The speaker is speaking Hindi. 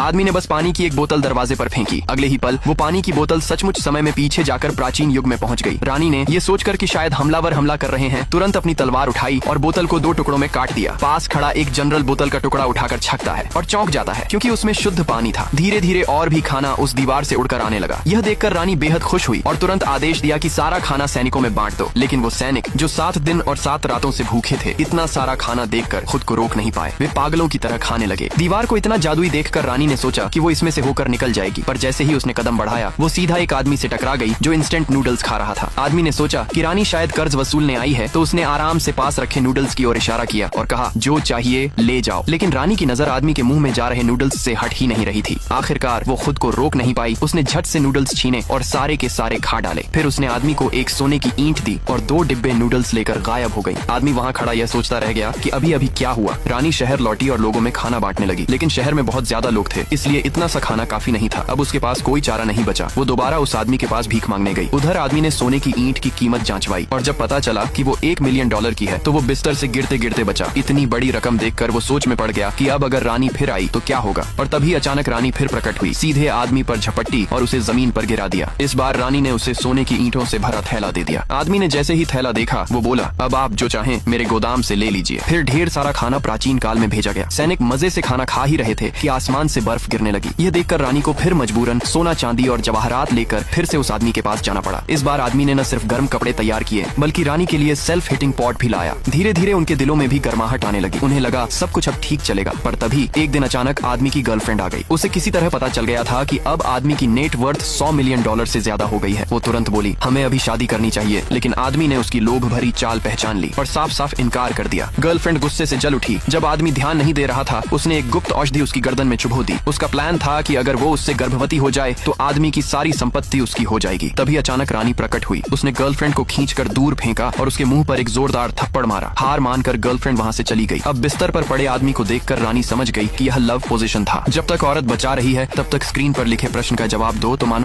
आदमी ने बस पानी की एक बोतल दरवाजे पर फेंकी। अगले ही पल वो पानी की बोतल सचमुच समय में पीछे जाकर प्राचीन युग में पहुंच गई। रानी ने ये सोचकर कि शायद हमलावर हमला कर रहे हैं, तुरंत अपनी तलवार उठाई और बोतल को 2 टुकड़ों में काट दिया। पास खड़ा एक जनरल बोतल का टुकड़ा उठाकर छकता है और चौंक जाता है, क्योंकि उसमें शुद्ध पानी था। धीरे धीरे और भी खाना उस दीवार से उड़कर आने लगा। यह देखकर रानी बेहद खुश हुई और तुरंत आदेश दिया कि सारा खाना सैनिकों में बांट दो। लेकिन वो सैनिक जो 7 दिन और 7 रातों से भूखे थे, इतना सारा खाना देखकर खुद को रोक नहीं पाए। वे पागलों की तरह खाने लगे। दीवार को इतना जादुई देखकर रानी ने सोचा कि वो इसमें से होकर निकल जाएगी, पर जैसे ही उसने कदम बढ़ाया वो सीधा एक आदमी से टकरा गई जो इंस्टेंट नूडल्स खा रहा था। आदमी ने सोचा कि रानी शायद कर्ज वसूलने आई है, तो उसने आराम से पास रखे नूडल्स की ओर इशारा किया और कहा, जो चाहिए ले जाओ। लेकिन रानी की नजर आदमी के मुंह में जा रहे नूडल्स से हट ही नहीं रही थी। आखिरकार वो खुद को रोक नहीं पाई। उसने झट से नूडल्स छीने और सारे के सारे खा डाले। फिर उसने आदमी को एक सोने की ईंट दी और 2 डिब्बे नूडल्स लेकर गायब हो गई। आदमी वहाँ खड़ा यह सोचता रह गया कि अभी अभी क्या हुआ। रानी शहर लौटी और लोगों में खाना बांटने लगी, लेकिन शहर में बहुत ज्यादा लोग थे, इसलिए इतना सा खाना काफी नहीं था। अब उसके पास कोई चारा नहीं बचा। वो दोबारा उस आदमी के पास भीख मांगने गई। उधर आदमी ने सोने की ईंट की कीमत जांचवाई और जब पता चला कि वो $1 मिलियन की है, तो वो बिस्तर से गिरते गिरते बचा। इतनी बड़ी रकम देखकर वो सोच में पड़ गया कि अब अगर रानी फिर आई तो क्या होगा। और तभी अचानक रानी फिर प्रकट हुई, सीधे आदमी पर झपट्टी और उसे जमीन पर गिरा दिया। इस बार रानी ने उसे सोने की ईंटों से भरा थैला दे दिया। आदमी ने जैसे ही थैला देखा वो बोला, अब आप जो चाहें मेरे गोदाम से ले लीजिए। फिर ढेर सारा खाना प्राचीन काल में भेजा गया। सैनिक मजे से खाना खा ही रहे थे कि आसमान से बर्फ गिरने लगी। यह देखकर रानी को फिर मजबूरन सोना चांदी और जवाहरात लेकर फिर से उस आदमी के पास जाना पड़ा। इस बार आदमी ने न सिर्फ गर्म कपड़े तैयार किए, बल्कि रानी के लिए सेल्फ हीटिंग पॉट भी लाया। धीरे धीरे उनके दिलों में भी गर्माहट आने लगी। उन्हें लगा सब कुछ अब ठीक चलेगा। पर तभी एक दिन अचानक आदमी की गर्लफ्रेंड आ गई। उसे किसी तरह पता चल गया था कि अब आदमी की नेट वर्थ $100 मिलियन से ज्यादा हो गई है। वो तुरंत बोली, हमें अभी शादी करनी चाहिए। लेकिन आदमी ने उसकी लोभ भरी चाल पहचान ली और साफ साफ इनकार कर दिया। गर्लफ्रेंड गुस्से से जल उठी। जब आदमी ध्यान नहीं दे रहा था, उसने एक गुप्त औषधि उसकी गर्दन में चुभो दी। उसका प्लान था कि अगर वो उससे गर्भवती हो जाए तो आदमी की सारी संपत्ति उसकी हो जाएगी। तभी अचानक रानी प्रकट हुई। उसने गर्लफ्रेंड को खींचकर दूर फेंका और उसके मुंह पर एक जोरदार थप्पड़ मारा। हार मानकर गर्लफ्रेंड वहाँ से चली गई। अब बिस्तर पर पड़े आदमी को देखकर रानी समझ गई कि यह लव पोजीशन था। जब तक औरत बचा रही है तब तक स्क्रीन पर लिखे प्रश्न का जवाब दो तो मानो